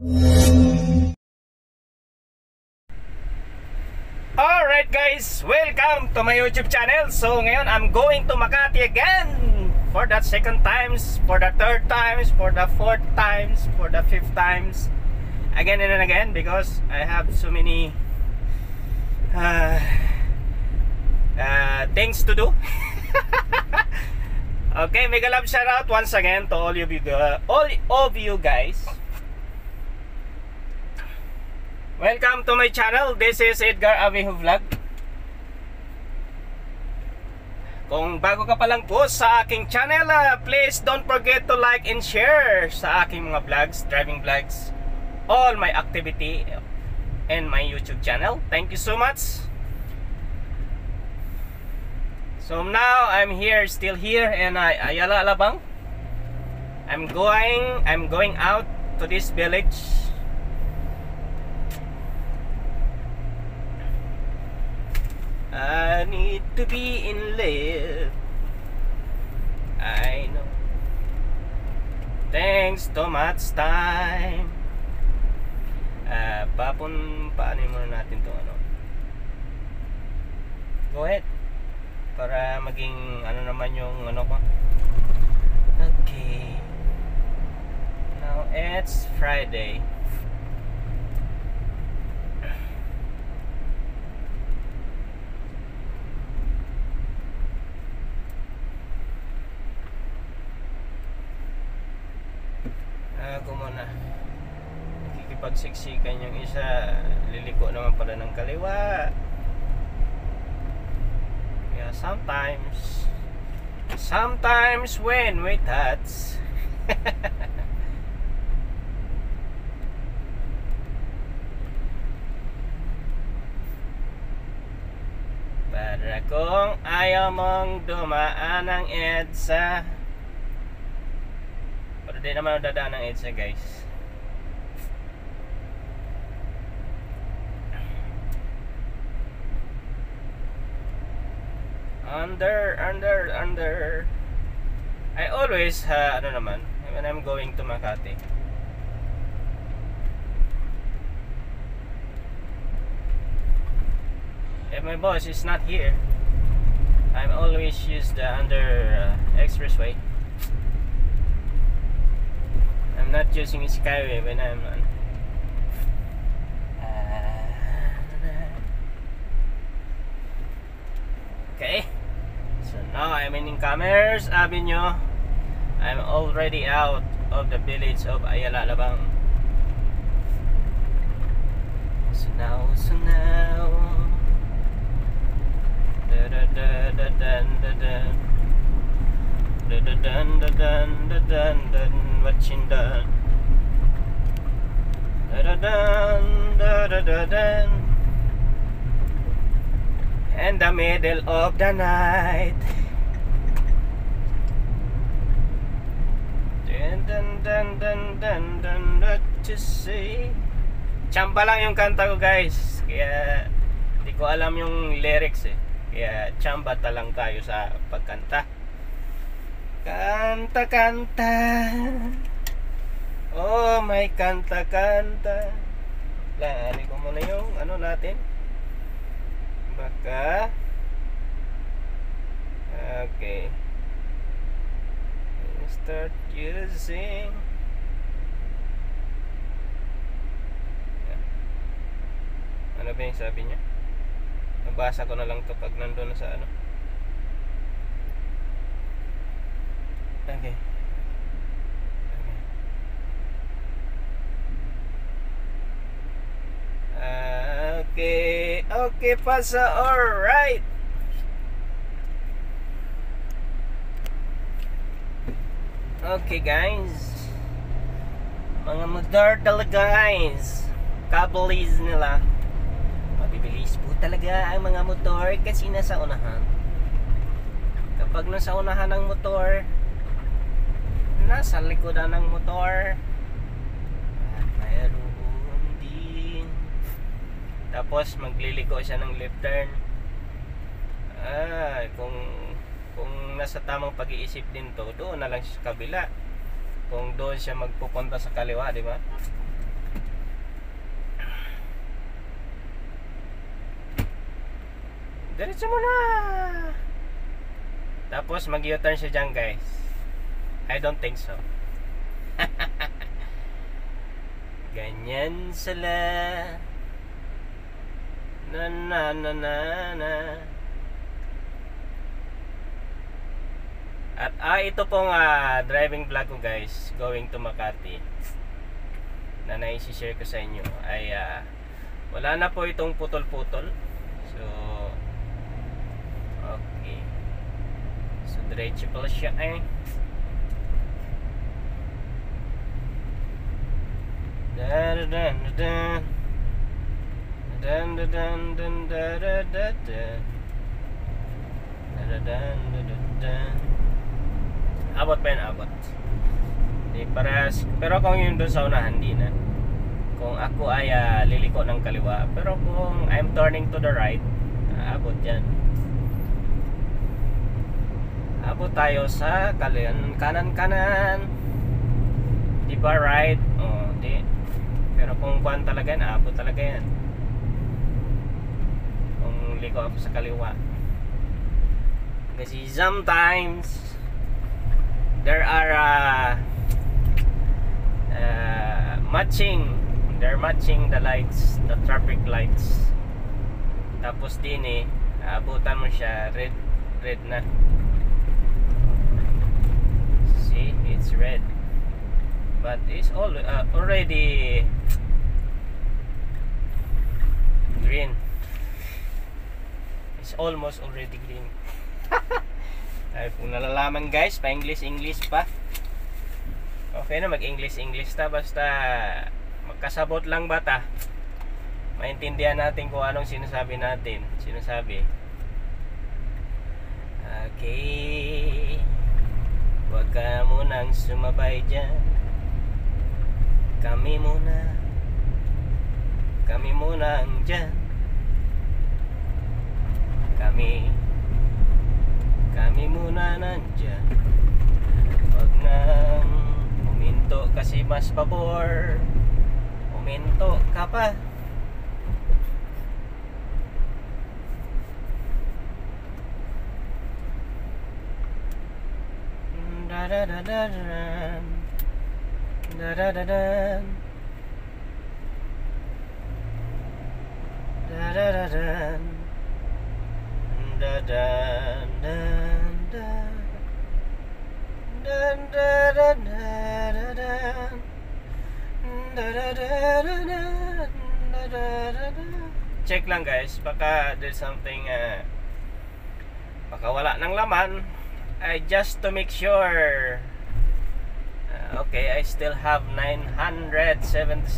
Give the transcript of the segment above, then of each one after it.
Alright guys, welcome to my YouTube channel. So ngayon, I'm going to Makati again. For the second times, for the third times, for the fourth times, for the fifth times. Again and again, because I have so many things to do. Okay, mega love shout out once again to all of you guys. Welcome to my channel. This is Edgar Aviho Vlog. Kung bago ka pa lang po sa aking channel, please don't forget to like and share sa aking mga vlogs, driving vlogs, all my activity and my YouTube channel. Thank you so much. So now I'm here, still here in Ayala, Alabang. I'm going out to this village. I need to be in love. I know. Thanks too much time. Paano muna natin to ano? Go ahead. Para maging ano naman yung ano ko. Okay. Now it's Friday. Ako muna. Nakikipagsiksikan yung isa, liliko naman pala ng kaliwa. Yeah, sometimes when we touch para kung ayaw mong dumaan ng EDSA. Hindi naman dadaan ng EDSA guys. Under I always ano naman when I'm going to Makati, if my boss is not here, I'm always use the under expressway. I'm not using Skyway when I'm on. Okay, so now I'm in Commerce Avenue. I'm already out of the village of Ayala, Alabang. So now watching the in the middle of the night. What you say? Chamba lang yung kanta ko guys, kaya hindi ko alam yung lyrics eh. Kaya chamba talang tayo sa pagkanta. Kanta oh my kanta lali ko muna yung ano natin baka okay, start using ano ba yung sabi niya, nabasa ko na lang to pag nandun na sa ano. Okay. Okay, pasa, alright. Okay guys, mga motor talaga guys, kabalis nila, mabibilis po talaga ang mga motor kasi nasa unahan. Kapag nasa unahan ng motor, nasa likodan ng motor at mayroon din, tapos magliliko siya ng left turn. Kung nasa tamang pag-iisip din to, doon na lang siya sa kabila. Kung doon siya magpupunta sa kaliwa, di ba? Diretso mo na. Tapos mag-U-turn siya dyan, guys. I don't think so. Ganyan sila. Na na na na na. At ito pong driving vlog ko, guys, going to Makati, na naisi-share ko sa inyo ay wala na po itong putol-putol. So okay, so diretso pala siya eh. Dan dan dan dan dan dan dan dan dan. Abot pa yun, abot. Di paras, pero kung yun doon sa unahan, di na. Kung ako ay liliko ng kaliwa, pero kung I'm turning to the right, abot yan. Abot tayo sa kanan-kanan. Di ba right? Oh, di. Pero kung kuan talaga yan, abot talaga yan. Kung liko ako sa kaliwa. Kasi sometimes there are matching the lights, the traffic lights. Tapos din abutan mo siya, red na. See, it's red, but it's all already green. It's almost already green. Ay, kung nalalaman, guys, pa English pa. Okay na, mag-English ta, basta magkasabot lang bata. Maintindihan natin kung anong sinasabi. Okay, huwag ka munang sumabay dyan. Kami muna ang dyan. Kami muna nandyan. Huwag nang huminto kasi mas pabor. Huminto ka pa. Da-da-da-da-dan. Da-da-da-dan. Da-da-da-dan. Da-da-dan. Check lang, guys, baka there's something baka wala ng laman. Just to make sure. Okay, I still have 977.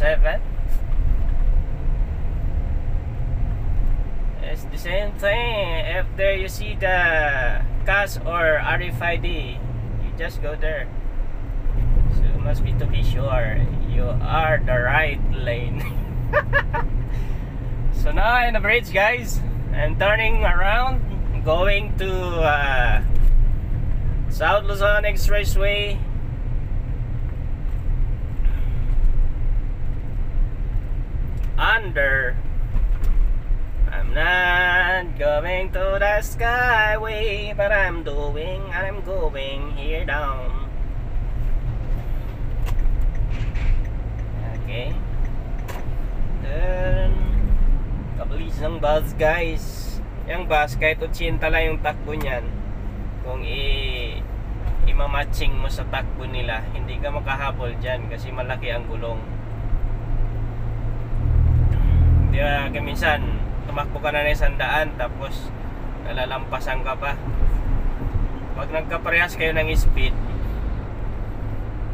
It's the same thing. If there you see the CAS or RFID, you just go there. So it must be to be sure you are the right lane. So now in the bridge, guys, I'm turning around, going to South Luzon Expressway. I'm not going to the skyway, but I'm going here down. Okay. Then kabilis ng bus, guys. Yung bus, kahit 80 lang yung takbo niyan, kung imamatching mo sa takbo nila, hindi ka makahabol dyan kasi malaki ang gulong. Di ba, minsan tumakbo ka na ng 100 tapos nalalampasan ka pa. Pag nagkaparehas kayo ng speed,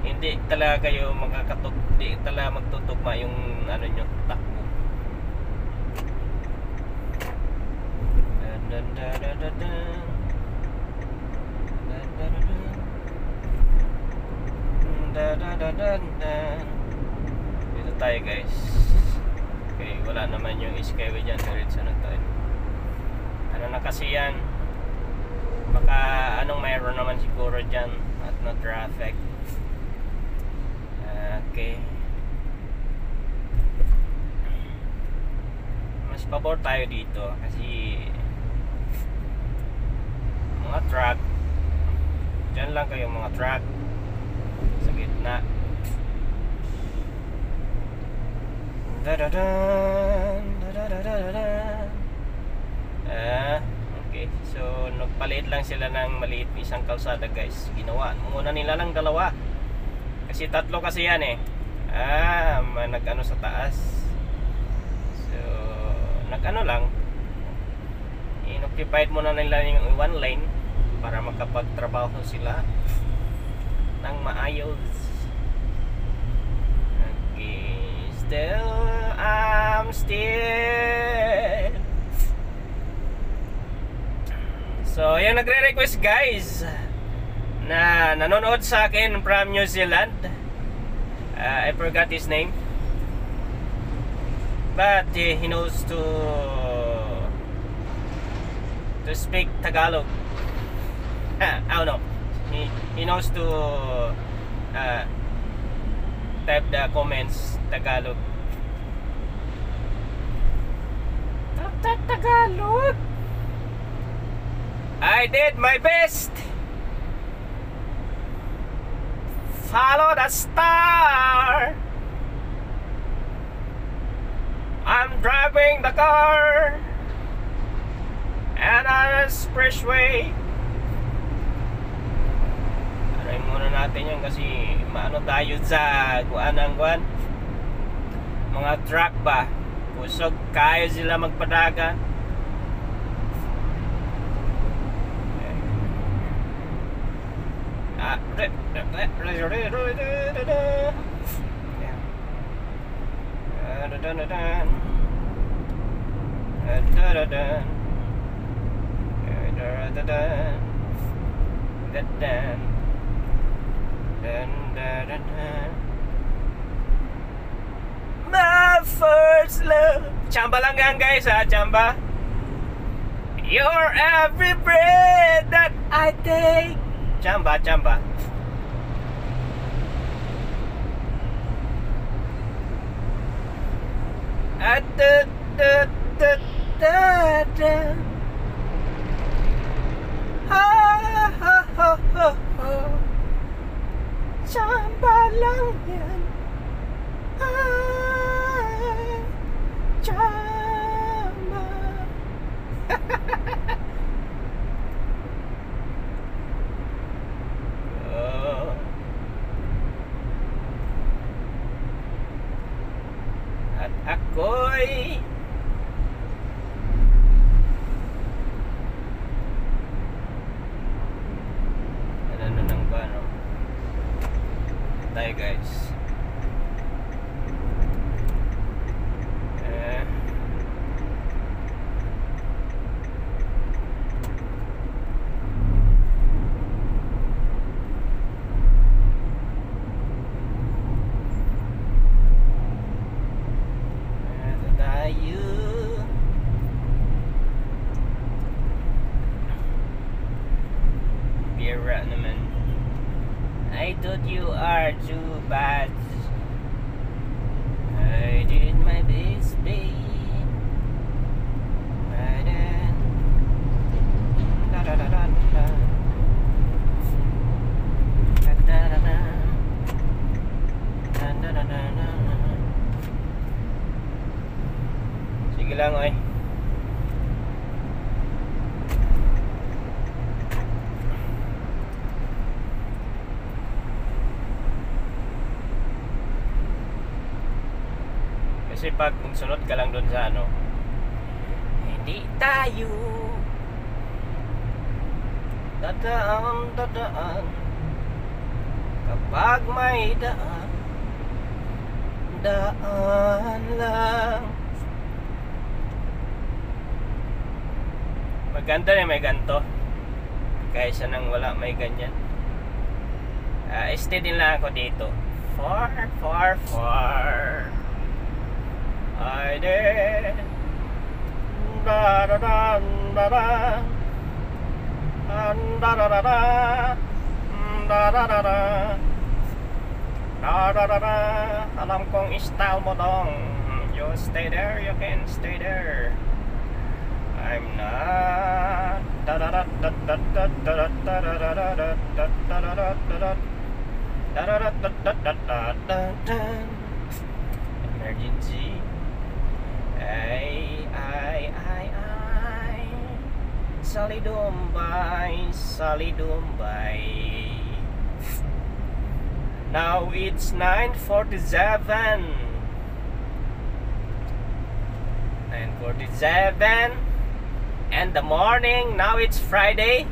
hindi talaga kayo hindi talaga magtutugma yung ano nyo, takbo. Dito tayo, guys. Okay, wala naman yung skyway dyan. Diretso na tayo. Ano na kasi yan, baka anong mayroon naman siguro dyan at no traffic. Okay, mas pabor tayo dito kasi Mga truck. Diyan lang kayo mga truck. Sa gitna. Da-da-dan, da-da-da-da-da. Okay. So, nagpalit lang sila ng maliit isang kalsada, guys. Ginawa muna nila lang dalawa. Kasi tatlo kasi yan eh. Nag-ano sa taas. So, nag-ano lang. Inoccupied muna nila yung one lane para makapagtrabaho sila ng maayos. Okay. I'm still. So, yung nagre-request guys na nanonood sa akin from New Zealand, I forgot his name, but he knows to speak Tagalog. I don't know. He knows to type the comments Tagalog. Tagalog. I did my best. Follow the star. I'm driving the car and on a expressway. Aray muna natin yan kasi maano tayo sa kuan mga truck ba. Kusog kaya sila magpadaga. My first love. Chamba lang yan guys ha, chamba. You're every breath that I take. Chamba, chamba. At da. Chamba lang yan. Chamba. At ako'y ano nang ba no? Tayo guys. Bira naman. I thought you are too bad. I did my best, babe. Sige lang, oy. Kasi pag sunod ka lang doon sa ano, hindi tayo dadaan kapag may daan lang. Maganda na may ganto kaysa nang wala may ganyan. Stay din lang ako dito. Far I did da da da da da da da da da da da da da. Alam kong style mo dong. You stay there, you can stay there. I'm not emergency. Ay Salidumbay, Salidumbay. Now it's 9:47. 9:47 in the morning. Now it's Friday.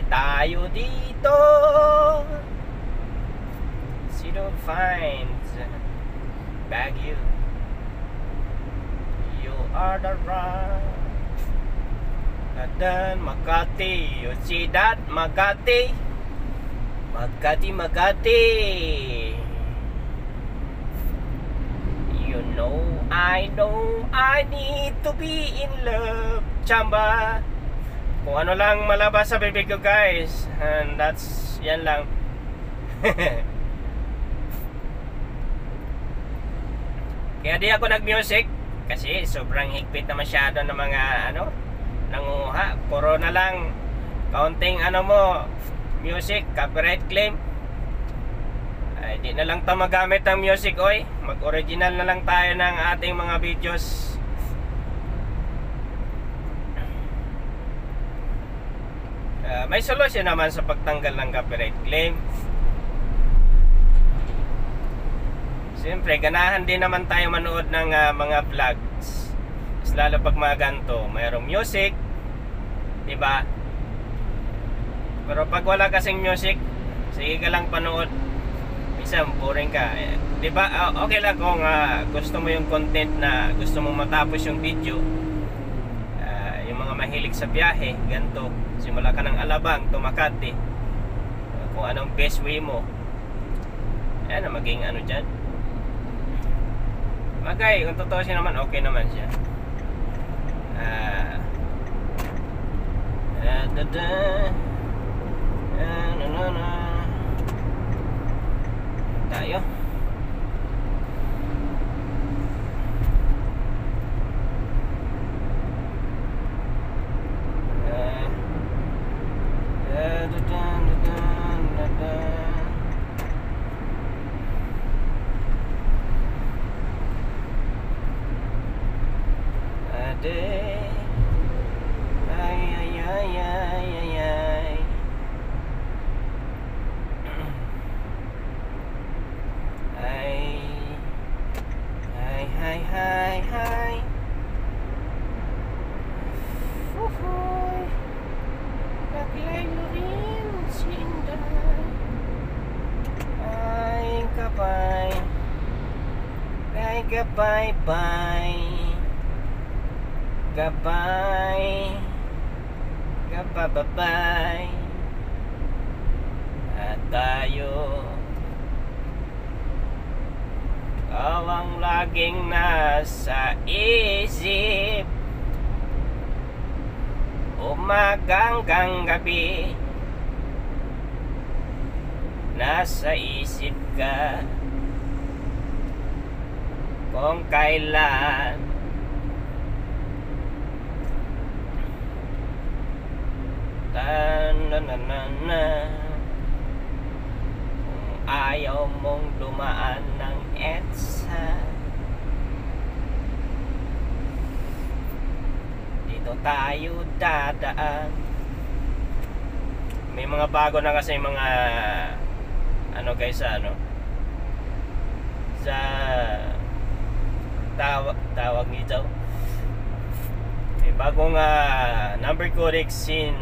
Tayo dito. Zero finds Baguio. You are the right. Adan Makati. You see that? Makati. Makati, Makati. You know I need to be in love. Chamba. Kung ano lang malabas sa bibig ko, guys. And that's, yan lang. Kaya di ako nag-music kasi sobrang higpit na masyado ng mga nanguha. Puro na lang kaunting music, copyright claim. Ay, di na lang tayo magamit ng music, oy. Mag-original na lang tayo ng ating mga videos. May solusyon naman sa pagtanggal ng copyright claim. Siyempre, ganahan din naman tayo manood ng mga vlogs. Mas lalo pag mga ganito, mayroong music, diba? Pero pag wala kasing music, sige ka lang panood. Minsan, boring ka. Diba? Okay lang kung gusto mo yung content na gusto mo matapos yung video. Yung mga mahilig sa biyahe, ganito. Simula ka ng Alabang, to Makati. Kung anong best way mo. Ayan na, maging dyan. Magay, kung totoo siya naman, okay naman siya. Tayo. Hi. Uhuy. Naglayo rin si Inday. Ay, kapay. Ay, kapay. Kapababay. At tayo ang laging nasa isip, umagang gabi, nasa isip ka kung kailan kung ayaw mong dumaan ng EDSA, dito tayo dadaan. May mga bago na kasi mga guys, sa tawag nito, may bagong number correction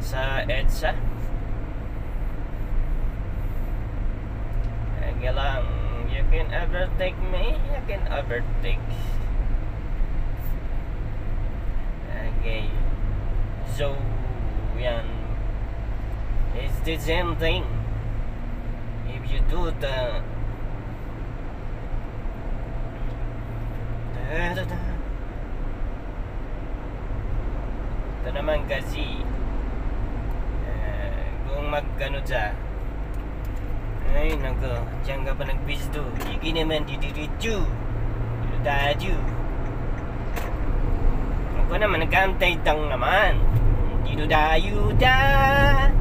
sa EDSA. Lang, you can overtake me, you can overtake. Okay, so yan, it's the same thing. If you do the ito naman kasi kung mag-ano dyan. Ay, nago. Diyan ka pa nag-bizdo. Hindi naman didirityo. Didadyo. Ako naman, nag-antay tang naman. Dido-dayo da.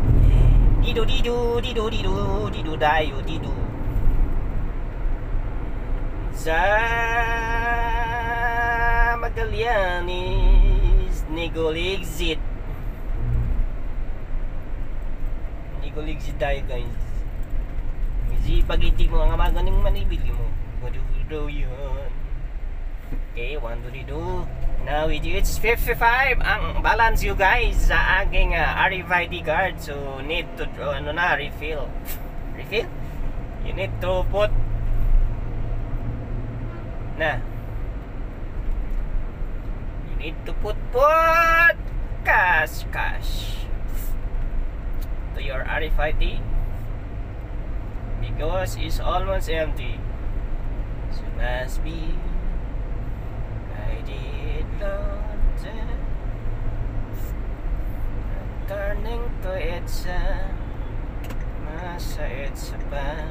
Dido-dido, dido-dido, dido-dayo, dido. Sa Magallanes, Negol-exit. Negol-exit tayo guys. Kasi pag hindi mo nga magaling manibili mo. Gudo yun. Okay, 1, 2, 3. Now it's 55 ang balance you guys sa aking RFID card. So need to refill. Refill? You need to put you need to put cash to your RFID because it's almost empty. So must be I did not turning to EDSA. Masa EDSA pa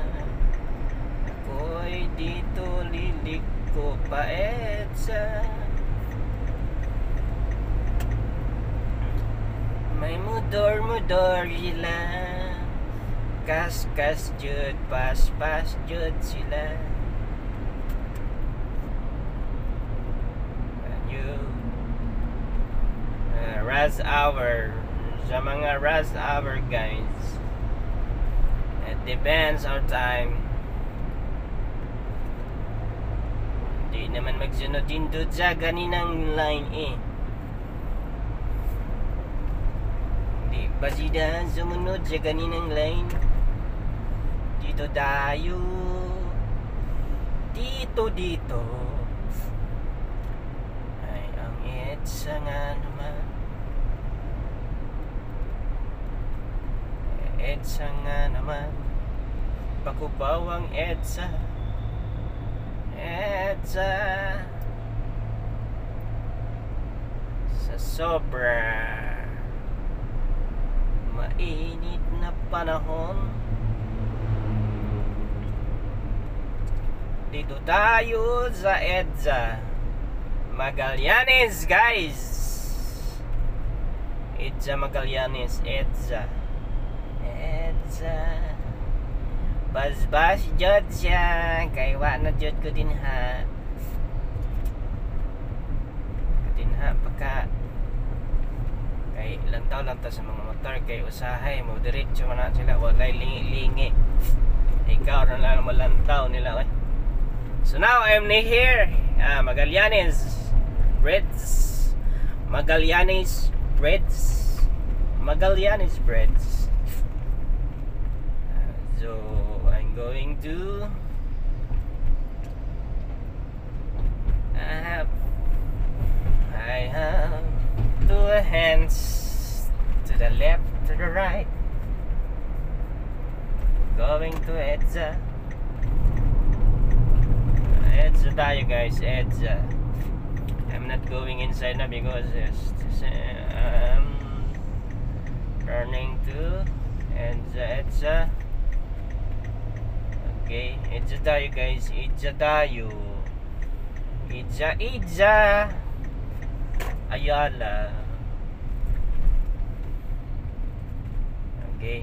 ako'y dito liliko pa EDSA. May mudor sila. Kas jud pas jud sila. Rush hour sa mga rush hour guys, it depends on time. Di naman magsunod-indod sa ganinang line di ba sila sumunod sa ganinang line. Dito tayo, dito ay ang EDSA nga naman. EDSA nga naman. Pakubawang EDSA. EDSA. Sa sobra mainit na panahon, dito tayo sa EDSA Magallanes guys. EDSA Magallanes, EDSA bas jud siya kay wa na jud ko din ha pagka kay lantaw lang ta sa mga motor kay usahay mo diretso man na sila walay lingi ikaw ron lang malantaw nila So now I'm here Magallanes Breads. So I'm going to I have two hands to the left, to the right, going to EDSA tayo guys, EDSA. I'm not going inside na because turning to EDSA. Okay, EDSA tayo guys, EDSA tayo. EDSA Ayala. Okay,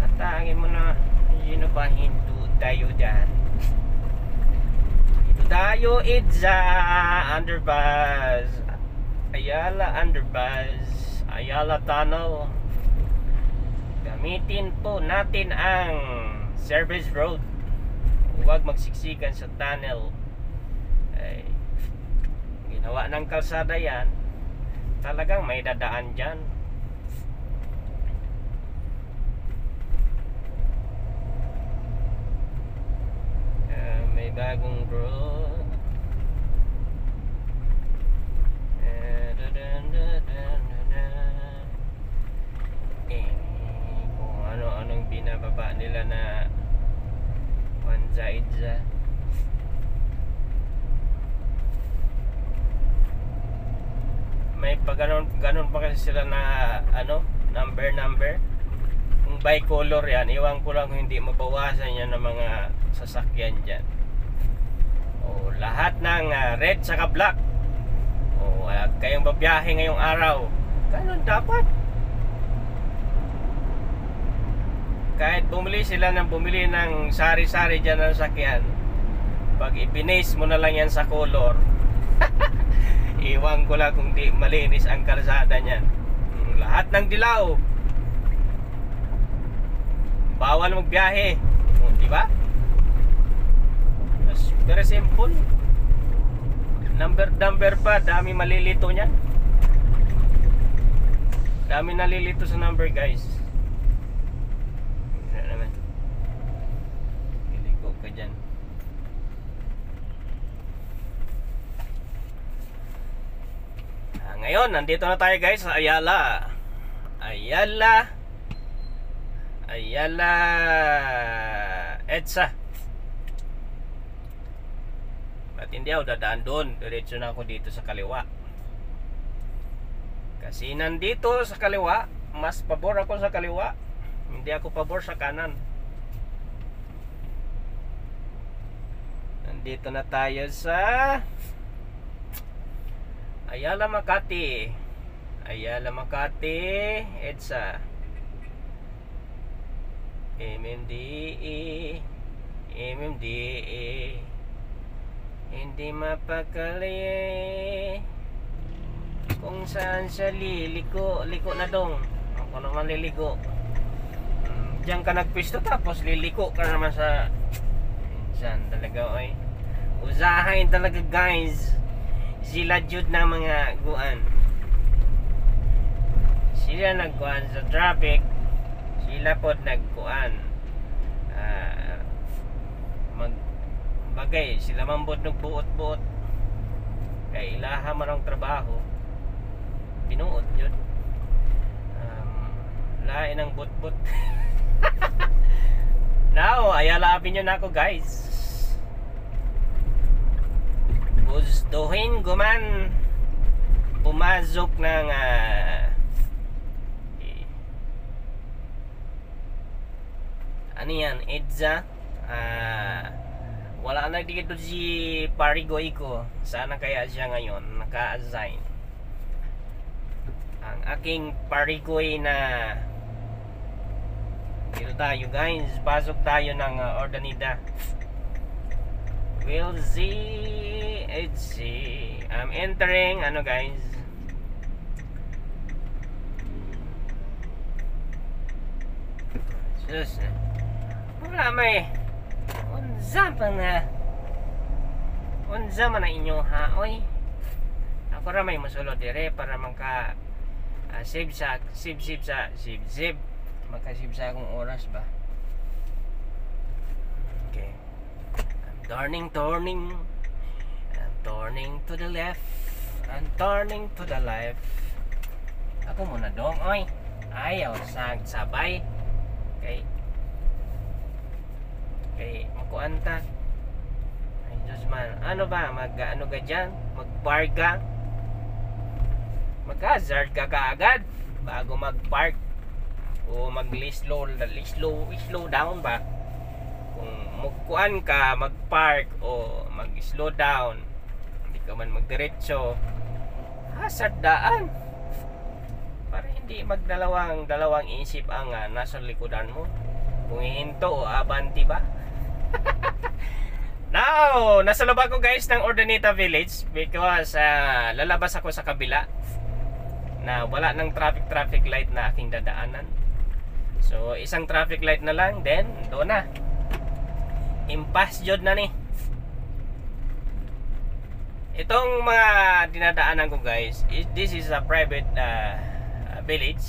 atangin mo na sino pa hinto tayo dyan. Ito tayo, EDSA underpass, Ayala underpass, Ayala tunnel. Gamitin po natin ang service road. Huwag magsiksikan sa tunnel. Ay, ginawa ng kalsada yan. Talagang may dadaan dyan. May bagong road. Kung ano-anong binababa nila na EDSA. May pa ganun pa kasi sila na number. Kung bicolor yan, iwan ko lang hindi mabawasan yan ng mga sasakyan dyan. O, lahat ng red saka black. O, kayong babiyahe ngayong araw, ganun dapat. Kahit bumili sila ng sari-sari dyan ng sasakyan, pag ipinase mo na lang yan sa color, iwan ko lang kung di malinis ang kalsada niyan. Lahat ng dilaw, bawal magbiyahe. Diba? Very simple. Number pa, dami malilito niyan. Dami nalilito sa number, guys. Iligo ka dyan. Ngayon, nandito na tayo, guys, sa Ayala. EDSA. At hindi ako dadaan doon. Diretso na ako dito sa kaliwa. Kasi nandito sa kaliwa, mas pabor ako sa kaliwa. Hindi ako pabor sa kanan. Nandito na tayo sa Ayala Makati, EDSA. MMDA, hindi mapakali kung saan siya liliko. Liko na dong. Ako naman liligo. Diyan ka nagpisto tapos liliko ka naman sa saan talaga, oy. Usahain talaga, guys. Sila jud na mga guan. Sila nagkuan sa traffic. Sila pod nagkuan. Magbagay sila mambot ng buot-buot. Kay ilaha man ang trabaho. Binuot yun. Lain ang bot-bot. Now, Ayala Avenue na ako, guys. Gustuhin guman pumasok ng ano yan, EDSA. Wala na dito si Parigoy ko. Sana kaya siya ngayon naka-assign. Ang aking Parigoy na dito tayo, guys. Pasok tayo ng Ordanida. We'll see. Let's see. I'm entering, ano, guys. Sus. Wala may. Unsa pa na. Unsa man na inyo haoy. Ako ra may masulod dire para maka save maka-save sa akong oras ba. Okay. I'm turning to the left. I'm turning to the left. Ako muna dong, oy. Ayaw sabay. Okay, makuanta. Ay, Diyos man. Ano ba? Ano ka dyan? Mag-park ka? Mag-hazard ka kaagad bago mag-park. O mag-slow down ba? Kung magkuan ka, mag-park o mag-slow down, hindi ka man magdiretso, hazard daan. Para hindi magdalawang isip ang nasa likudan mo. Kung hihinto o abanti ba? Now, nasa loob ako, guys, ng Urdaneta Village because lalabas ako sa kabila na wala ng traffic light na aking dadaanan. So, isang traffic light na lang, then doon na. Impasse jud na ni. Itong mga dinadaanan ko, guys, this is a private village.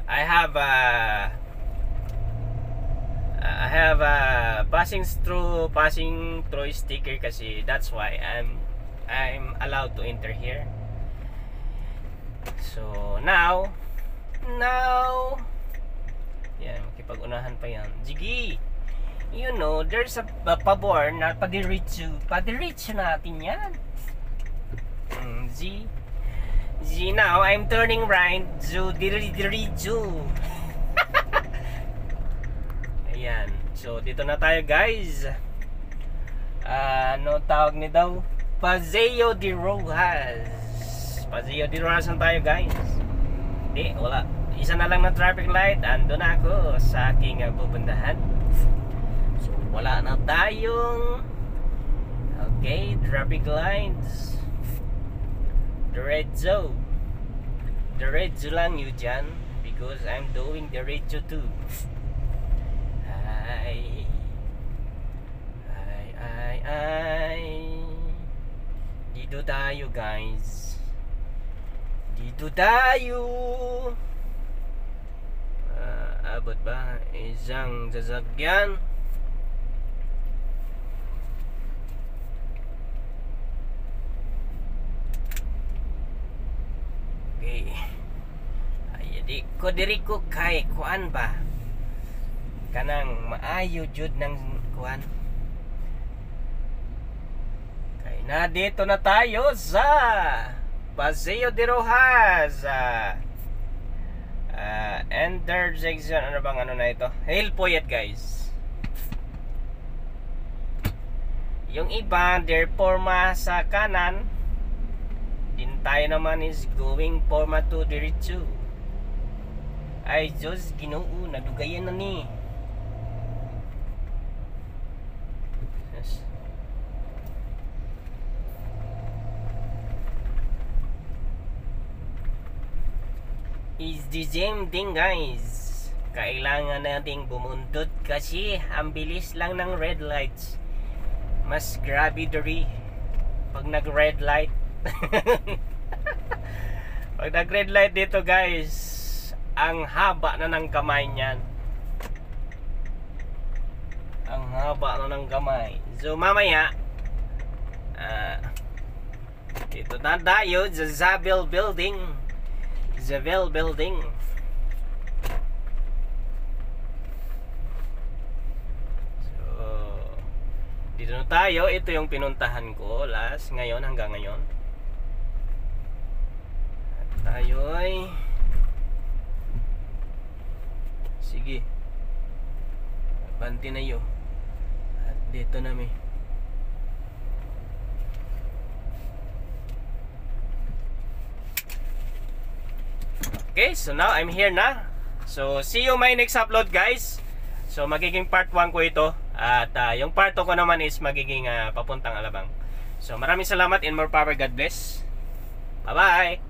I have passing through sticker kasi that's why I'm allowed to enter here. So now yan, makipag-unahan pa yan. Jiggy, you know, there's a pabor na padiretso natin yan. Z See now, I'm turning right. Dirijo. Ayan. So, dito na tayo guys. Ano tawag ni daw? Paseo de Rojas. Paseo de Rojas na tayo guys. Hindi, wala. Isa na lang na traffic light. Ando na ako sa aking pupuntahan. So, wala na tayong okay, traffic lights. Diretso. Diretso lang yun dyan. Because I'm doing diretso too. Ay. Dito tayo guys. Dito tayo. Abot ba? Isang sasakyan. Okay. Ay, diri ko kay kuan ba? Kanang maayo jud ng kuan. Kay na dito na tayo sa Paseo de Rojas. Intersection, ano bang ano na ito? Hail Poyet guys. Yung iba therefore sa kanan. Din tayo naman is going forma to diretso. Ay Diyos, Ginoo, nadugayan na ni. Yes. Is the same thing guys. Kailangan nating bumundot kasi ang bilis lang ng red lights. Mas grabe diri pag nag red light. Pag nag red light dito guys, ang haba na ng kamay niyan. Ang haba na ng kamay. So mamaya dito na tayo sa Zabel Building. Zabel Building. So dito na tayo. Ito yung pinuntahan ko last ngayon hanggang ngayon. Tayo ay sige, banti na yun. At dito na may okay, so now I'm here na. So see you my next upload guys. So magiging part 1 ko ito. At yung part 2 ko naman is magiging papuntang Alabang. So maraming salamat and more power. God bless. Bye bye.